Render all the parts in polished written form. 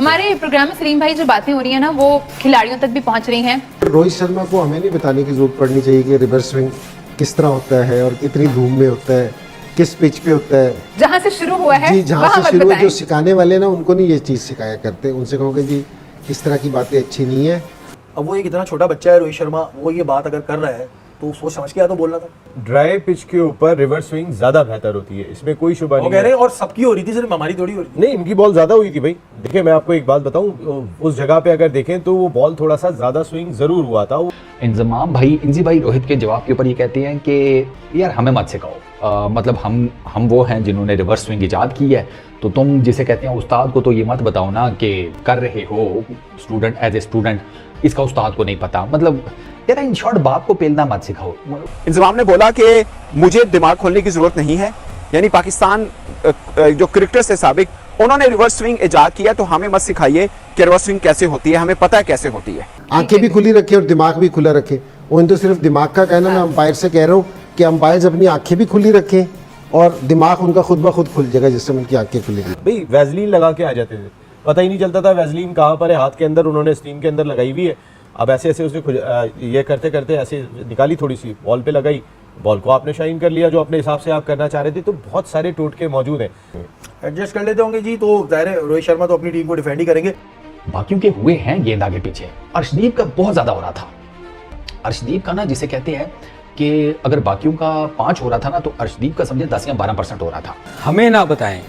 हमारे प्रोग्राम में सलीम भाई जो बातें हो रही हैं ना वो खिलाड़ियों तक भी पहुंच रही हैं। रोहित शर्मा को हमें नहीं बताने की जरूरत पड़नी चाहिए कि रिवर्स स्विंग किस तरह होता है और कितनी धूम में होता है, किस पिच पे होता है। जहाँ से शुरू हुआ है जी, जहाँ वहाँ से शुरू बताएं। जो सिखाने वाले ना उनको नहीं ये चीज़ सिखाया करते, उनसे कहोगे जी इस तरह की बातें अच्छी नहीं है। अब वो एक इतना छोटा बच्चा है रोहित शर्मा, वो ये बात अगर कर रहा है तो सोच समझ के या तो बोलना था। ड्राई पिच के ऊपर रिवर्स स्विंग ज्यादा बेहतर होती है, इसमें कोई शुबा वो नहीं कह रहे है। हैं और सबकी हो रही थी, सिर्फ हमारी थोड़ी हो रही थी। नहीं, इनकी बॉल ज्यादा हुई थी भाई। देखिए मैं आपको एक बात बताऊं, उस जगह पे अगर देखें तो वो बॉल थोड़ा सा ज्यादा स्विंग जरूर हुआ था। इंजमाम भाई, इंजी भाई रोहित के जवाब के ऊपर ये कहते हैं कि यार हमें मत सिखाओ, मतलब हम वो हैं जिन्होंने रिवर्स स्विंग इजाद की है, तो तुम जिसे कहते हैं उस्ताद को तो ये मत बताओ ना कि कर रहे हो स्टूडेंट, एज ए स्टूडेंट इसका उस्ताद को नहीं पता। मतलब यार इन शॉर्ट बाप को पेलना मत सिखाओ। इंजमाम ने बोला कि मुझे दिमाग खोलने की जरूरत नहीं है, यानी पाकिस्तान जो क्रिकेटर्स है साबिक, उन्होंने रिवर्स स्विंग इजाद किया, तो हमें मत सिखाइए कि रिवर्स स्विंग कैसे होती है, हमें पता है कैसे होती है। आंखें भी खुली रखें और दिमाग भी खुला रखें। वो तो सिर्फ दिमाग का कहना, मैं अंपायर से कह रहा हूँ कि अंपायर अपनी आंखें भी खुली रखें और दिमाग उनका खुद ब खुद खुल जाएगा जिससे उनकी आंखें खुलेगी। भाई वैजलीन लगा के आ जाते थे, पता ही नहीं चलता था वैजलीन कहाँ पर है, हाथ के अंदर उन्होंने स्टीम के अंदर लगाई हुई है। अब ऐसे ऐसे उसने ये करते करते ऐसे निकाली, थोड़ी सी बॉल पे लगाई, बॉल को आपने शाइन कर लिया जो अपने हिसाब से आप करना चाह रहे थे। तो बहुत सारे टोटके मौजूद हैं, एडजस्ट कर लेते होंगे जी, तो जाहिर है रोहित शर्मा तो अपनी टीम को डिफेंड ही करेंगे। बाकियों के हुए हैं गेंद आगे पीछे। अर्शदीप का बहुत ज्यादा हो रहा था। अर्शदीप का ना जिसे कहते हैं कि अगर बाकियों का 5 हो रहा था ना, तो अर्शदीप का समझे 10 या 12% हो रहा था। हमें ना बताएं,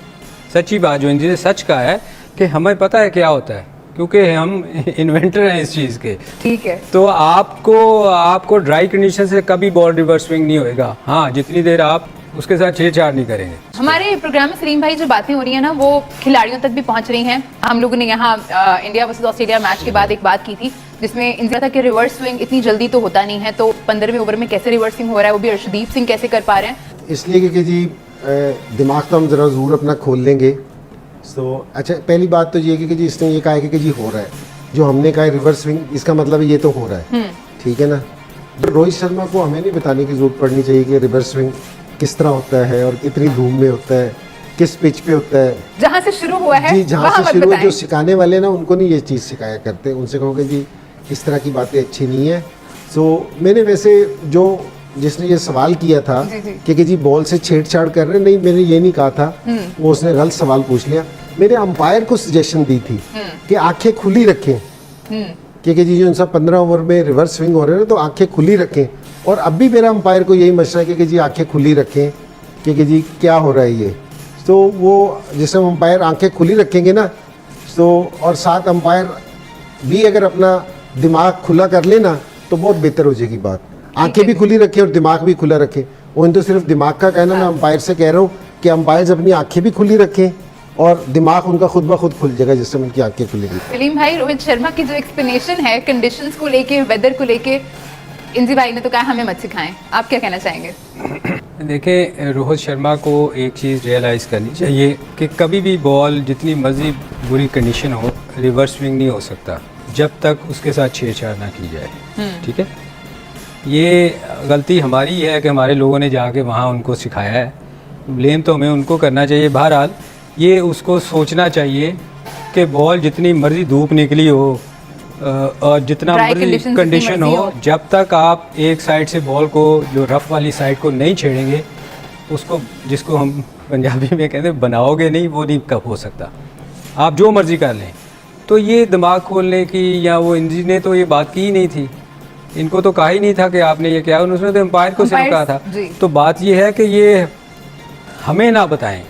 सच्ची बात जो इनसे सच का है कि हमें पता है क्या होता है, क्योंकि हम इन्वेंटर हैं इस चीज़ के। ठीक है, तो आपको ड्राई कंडीशन से कभी बॉल रिवर्स स्विंग नहीं होएगा, हाँ, जितनी देर आप उसके साथ छेड़छाड़ नहीं करेंगे। हमारे प्रोग्राम में सलीम भाई जो बातें हो रही हैं ना वो खिलाड़ियों तक भी पहुंच रही हैं। हम लोगों ने यहाँ इंडिया वर्सेस ऑस्ट्रेलिया मैच के बाद एक बात की थी जिसमें इनसे था कि रिवर्स स्विंग इतनी जल्दी तो होता नहीं है, तो 15वें ओवर में कैसे रिवर्स स्विंग हो रहा है, वो भी अर्शदीप सिंह कैसे कर पा रहे हैं। इसलिए कि जी दिमाग तो हम ज़रा ज़रूर अपना खोल लेंगे। तो अच्छा, पहली बात तो ये कि जी इसने ये कहा है कि जी हो रहा है, जो हमने कहा है रिवर्स स्विंग, इसका मतलब ये तो हो रहा है, ठीक है ना। तो रोहित शर्मा को हमें नहीं बताने की जरूरत पड़नी चाहिए कि रिवर्स स्विंग किस तरह होता है और कितनी धूम में होता है, किस पिच पे होता है। जहाँ से शुरू हुआ है जी, जहाँ वहाँ से शुरू बताएं। जो सिखाने वाले ना उनको नहीं ये चीज़ सिखाया करते, उनसे कहोगे जी इस तरह की बातें अच्छी नहीं है। सो मैंने वैसे जो जिसने ये सवाल किया था कि जी बॉल से छेड़छाड़ कर रहे, नहीं मैंने ये नहीं कहा था, वो उसने गलत सवाल पूछ लिया। मैंने अंपायर को सजेशन दी थी कि आंखें खुली रखें, क्योंकि जी जो इनसा 15 ओवर में रिवर्स स्विंग हो रहे हैं तो आंखें खुली रखें। और अब भी मेरा अंपायर को यही मशवरा है कि जी आंखें खुली रखें, क्योंकि जी क्या हो रहा है ये। तो वो जैसे हम अंपायर आंखें खुली रखेंगे ना, तो और साथ अंपायर भी अगर अपना दिमाग खुला कर लेना तो बहुत बेहतर हो जाएगी बात। आंखें भी खुली रखें और दिमाग भी खुला रखें। वो तो सिर्फ दिमाग का कहना, मैं अंपायर से कह रहा हूँ कि अंपायर अपनी आंखें भी खुली रखें और दिमाग उनका खुद ब खुद खुल जाएगा जिससे उनकी आंखें खुलेगी। सलीम भाई, रोहित शर्मा की जो एक्सप्लेनेशन है कंडीशंस को लेके, वेदर को लेके, इंजी भाई ने तो कहा हमें मत सिखाएं, आप क्या कहना चाहेंगे। देखें, रोहित शर्मा को एक चीज़ रियलाइज़ करनी चाहिए कि कभी भी बॉल जितनी मर्जी बुरी कंडीशन हो, रिवर्स स्विंग नहीं हो सकता जब तक उसके साथ छेड़छाड़ ना की जाए। ठीक है, ये गलती हमारी है कि हमारे लोगों ने जाके वहाँ उनको सिखाया है, ब्लेम तो हमें उनको करना चाहिए। बहरहाल ये उसको सोचना चाहिए कि बॉल जितनी मर्जी धूप निकली हो और जितना मर्जी कंडीशन हो, जब तक आप एक साइड से बॉल को, जो रफ वाली साइड को नहीं छेड़ेंगे, उसको जिसको हम पंजाबी में कहते हैं बनाओगे नहीं, वो नहीं कब हो सकता। आप जो मर्जी कर लें। तो ये दिमाग खोलने की, या वो इंजी ने तो ये बात की ही नहीं थी, इनको तो कहा ही नहीं था कि आपने ये किया, उसने तो एम्पायर को सिर्फ कहा था। तो बात ये है कि ये हमें ना बताएं,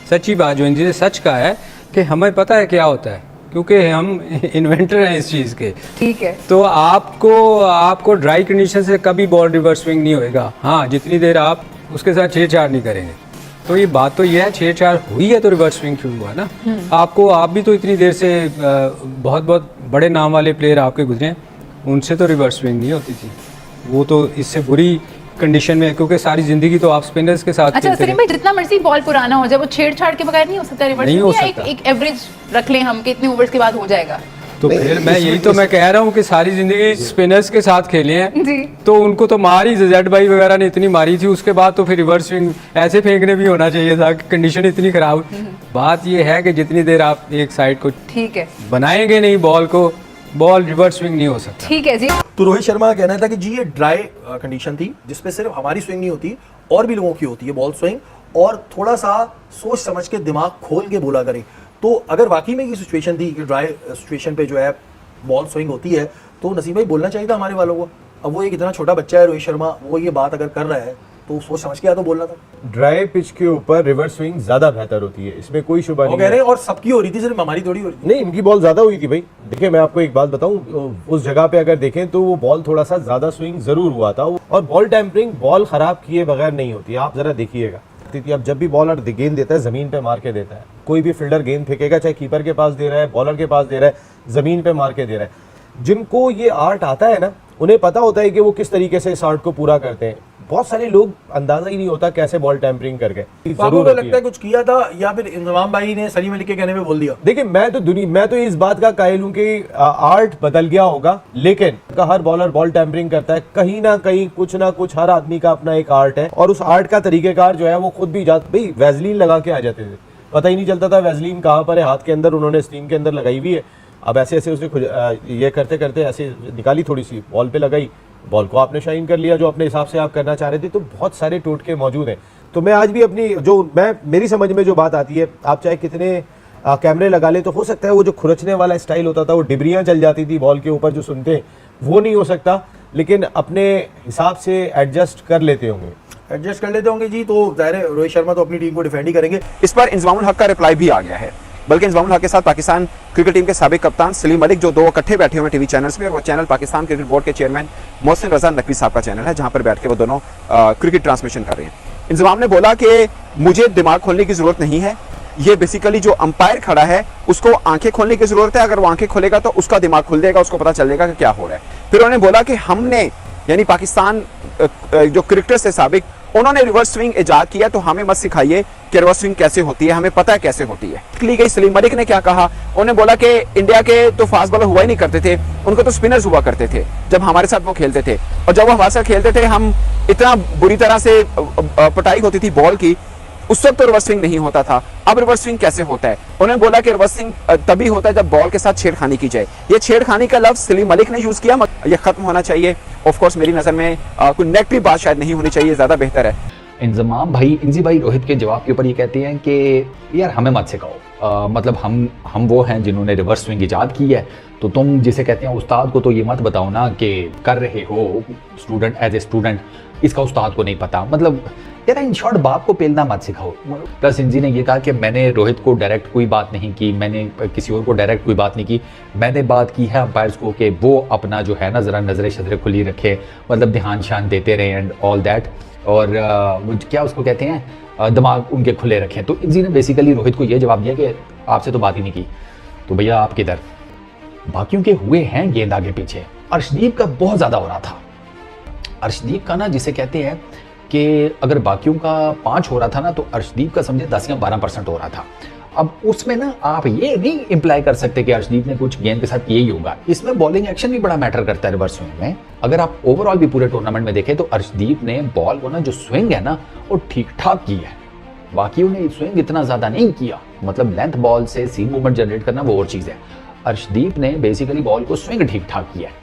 सच्ची बात जो इंजी सच का है कि हमें पता है क्या होता है, क्योंकि हम इन्वेंटर हैं इस चीज़ के। ठीक है, तो आपको ड्राई कंडीशन से कभी बॉल रिवर्स स्विंग नहीं होएगा, हाँ, जितनी देर आप उसके साथ छेड़छाड़ नहीं करेंगे। तो ये बात तो ये है, छेड़छाड़ हुई है तो रिवर्स स्विंग शुरू हुआ ना। आप भी तो इतनी देर से बहुत बहुत बड़े नाम वाले प्लेयर आपके गुजरे, उनसे तो रिवर्स स्विंग नहीं होती थी, वो तो इससे बुरी कंडीशन में, क्योंकि सारी जिंदगी तो आप स्पिनर्स के साथ। अच्छा सलीम भाई, जितना मर्जी बॉल पुराना हो जाए, वो छेड़छाड़ के बगैर नहीं हो सकता रिवर्स? नहीं हो सकता। एक एवरेज रख लें हम कि इतने ओवर्स के बाद हो जाएगा। तो फिर मैं यही तो मैं कह रहा हूँ कि सारी जिंदगी स्पिनर्स के साथ खेले हैं जी। तो उनको तो मारी, जेड भाई वगैरह ने इतनी मारी थी, उसके बाद तो फिर रिवर्स स्विंग ऐसे फेंकने भी होना चाहिए था, कंडीशन इतनी खराब। बात ये है कि जितनी देर आप एक साइड को ठीक है, बनाएंगे नहीं बॉल को, बॉल रिवर्स स्विंग नहीं हो सकता। ठीक है जी। तो रोहित शर्मा का कहना था कि जी ये ड्राई कंडीशन थी जिसपे सिर्फ हमारी स्विंग नहीं होती और भी लोगों की होती है बॉल स्विंग, और थोड़ा सा सोच समझ के दिमाग खोल के बोला करें। तो अगर वाकई में ये सिचुएशन थी कि ड्राई सिचुएशन पे जो है बॉल स्विंग होती है तो नसीम भाई बोलना चाहिए था हमारे वालों को। अब वो एक इतना छोटा बच्चा है रोहित शर्मा, वो ये बात अगर कर रहा है तो सोच समझ के या तो बोलना था। ड्राई पिच के ऊपर रिवर्स स्विंग ज्यादा बेहतर होती है, इसमें कोई शुबा वो नहीं कह रहे है। हैं और सबकी हो रही थी, सिर्फ हमारी थोड़ी हो रही थी। नहीं, इनकी बॉल ज्यादा हुई थी भाई। देखिए मैं आपको एक बात बताऊं, उस जगह पे अगर देखें तो वो बॉल थोड़ा सा ज्यादा स्विंग जरूर हुआ था। और बॉल टेम्परिंग बॉल खराब किए बगैर नहीं होती, आप जरा देखिएगा। अब जब भी बॉलर गेंद देता है जमीन पे मार के देता है। कोई भी फील्डर गेंद फेंकेगा, चाहे कीपर के पास दे रहा है, बॉलर के पास दे रहा है, जमीन पे मार के दे रहा है। जिनको ये आर्ट आता है ना, उन्हें पता होता है कि वो किस तरीके से इस आर्ट को पूरा करते हैं। बहुत सारे लोग अंदाजा ही नहीं होता कैसे बॉल टेम्परिंग करके। तो आपको क्या लगता है कुछ किया था या फिर इंजमाम भाई ने सलीम अली के कहने में बोल दिया? देखिए मैं तो इस बात का कायल हूं कि आर्ट बदल गया होगा, लेकिन हर बॉलर बॉल टेम्परिंग करता है कहीं ना कहीं, कुछ ना कुछ हर आदमी का अपना एक आर्ट है, और उस आर्ट का तरीकेकार जो है वो खुद भी भाई वैसलीन लगा के आ जाते थे, पता ही नहीं चलता था वैसलीन कहाँ पर है, हाथ के अंदर उन्होंने स्टीम के अंदर लगाई हुई है। अब ऐसे ऐसे उसने ये करते करते ऐसे निकाली, थोड़ी सी बॉल पे लगाई, बॉल को आपने शाइन कर लिया जो अपने हिसाब से आप करना चाह रहे थे। तो बहुत सारे टोटके मौजूद हैं। तो मैं आज भी अपनी मेरी समझ में जो बात आती है, आप चाहे कितने कैमरे लगा ले, तो हो सकता है वो जो खुरचने वाला स्टाइल होता था, वो डिबरियाँ चल जाती थी बॉल के ऊपर जो सुनते हैं, वो नहीं हो सकता, लेकिन अपने हिसाब से एडजस्ट कर लेते होंगे जी। तो जाहिर है रोहित शर्मा तो अपनी टीम को डिफेंड ही करेंगे। इस पर इंजमामुल हक का रिप्लाई भी आ गया है, बल्कि इंजमामुल हक के साथ पाकिस्तान क्रिकेट टीम के साबिक कप्तान सलीम मलिक, जो दो इकट्ठे बैठे हुए टीवी चैनल्स में, और वो चैनल पाकिस्तान क्रिकेट बोर्ड के चेयरमैन मोहसिन रजा नकवी साहब का चैनल है, जहां पर बैठ के वो दोनों क्रिकेट ट्रांसमिशन कर रहे हैं। इंजमाम ने बोला कि मुझे दिमाग खोलने की जरूरत नहीं है, ये बेसिकली जो अंपायर खड़ा है उसको आंखें खोलने की जरूरत है, अगर वो आंखें खोलेगा तो उसका दिमाग खुल जाएगा, उसको पता चल जाएगा कि क्या हो रहा है। फिर उन्होंने बोला कि हमने यानी पाकिस्तान जो क्रिकेटर्स थे साबिक, उन्होंने रिवर्स स्विंग इजाद किया, तो हमें मत सिखाइए कि रिवर्स स्विंग कैसे होती है, हमें पता है कैसे होती है। ली गई सलीम मलिक ने क्या कहा, उन्होंने बोला कि इंडिया के तो फास्ट बॉलर हुआ ही नहीं करते थे, उनको तो स्पिनर्स हुआ करते थे जब हमारे साथ वो खेलते थे, और जब वो हमारे साथ खेलते थे हम इतना बुरी तरह से पिटाई होती थी बॉल की, उस वक्त तो रिवर्स स्विंग नहीं होता था, अब रिवर्स स्विंग कैसे होता है। उन्होंने बोला कि रिवर्स स्विंग तभी होता है जब बॉल के साथ छेड़खानी की जाए। ये छेड़खानी का लफ्ज सलीम मलिक ने यूज किया, ये खत्म होना चाहिए। ऑफ कोर्स मेरी नजर में कोई नेगेटिव बात शायद नहीं होनी चाहिए, ज्यादा बेहतर है। इंजमाम भाई, इंजी भाई रोहित के जवाब के ऊपर ये कहते हैं कि यार हमें मत सिखाओ, मतलब हम वो हैं जिन्होंने रिवर्स स्विंग इजाद की है, तो तुम जिसे कहते हैं उस्ताद को तो ये मत बताओ ना कि कर रहे हो, स्टूडेंट एज ए स्टूडेंट, इसका उस्ताद को नहीं पता। मतलब यार इन शॉर्ट बाप को पेलना मत सिखाओ। प्लस इंजी ने ये कहा कि मैंने रोहित को डायरेक्ट कोई बात नहीं की, मैंने किसी और को डायरेक्ट कोई बात नहीं की, मैंने बात की है अंपायर्स को कि वो अपना जो है ना ज़रा नज़रें शजरें खुली रखे, मतलब ध्यान शान देते रहे एंड ऑल दैट, और क्या उसको कहते हैं दिमाग उनके खुले रखें। तो इंजी ने बेसिकली रोहित को ये जवाब दिया कि आपसे तो बात ही नहीं की, तो भैया आप किधर, बाकियों के हुए हैं गेंद आगे पीछे। अर्शदीप का बहुत ज़्यादा हो रहा था, अर्शदीप का ना जिसे कहते हैं कि अगर बाकियों का 5 हो रहा था ना, तो अर्शदीप का समझे 10 या 12% हो रहा था। अब उसमें ना आप ये नहीं इम्प्लाई कर सकते कि अर्शदीप ने कुछ गेंद के साथ यही होगा, इसमें बॉलिंग एक्शन भी बड़ा मैटर करता है रिवर्स स्विंग में। अगर आप ओवरऑल भी पूरे टूर्नामेंट में देखें तो अर्शदीप ने बॉल को ना जो स्विंग है ना वो ठीक ठाक की है, बाकियों ने स्विंग इतना ज्यादा नहीं किया, मतलब लेंथ बॉल से सीम मूवमेंट जनरेट करना वो और चीज है। अर्शदीप ने बेसिकली बॉल को स्विंग ठीक ठाक किया है,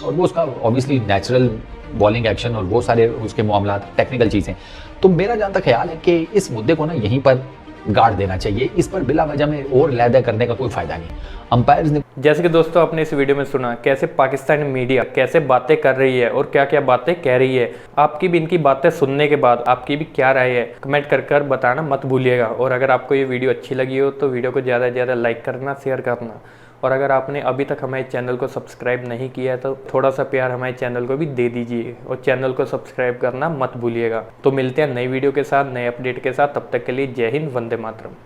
और वो उसका ऑब्वियसली नेचुरल बॉलिंग एक्शन और वो सारे उसके मामला टेक्निकल चीज़ें। तो मेरा जहाँ तक ख्याल है कि इस मुद्दे को ना यहीं पर गाड़ देना चाहिए, इस पर बिला वजह में और लैदा करने का कोई फायदा नहीं। अंपायर्स ने, जैसे कि दोस्तों आपने इस वीडियो में सुना कैसे पाकिस्तानी मीडिया कैसे बातें कर रही है और क्या क्या बातें कह रही है। आपकी भी इनकी बातें सुनने के बाद आपकी भी क्या राय है, कमेंट कर बताना मत भूलिएगा। और अगर आपको ये वीडियो अच्छी लगी हो तो वीडियो को ज़्यादा से ज़्यादा लाइक करना, शेयर करना, और अगर आपने अभी तक हमारे चैनल को सब्सक्राइब नहीं किया है तो थोड़ा सा प्यार हमारे चैनल को भी दे दीजिए, और चैनल को सब्सक्राइब करना मत भूलिएगा। तो मिलते हैं नई वीडियो के साथ, नए अपडेट के साथ, तब तक के लिए जय हिंद, वंदे मातरम।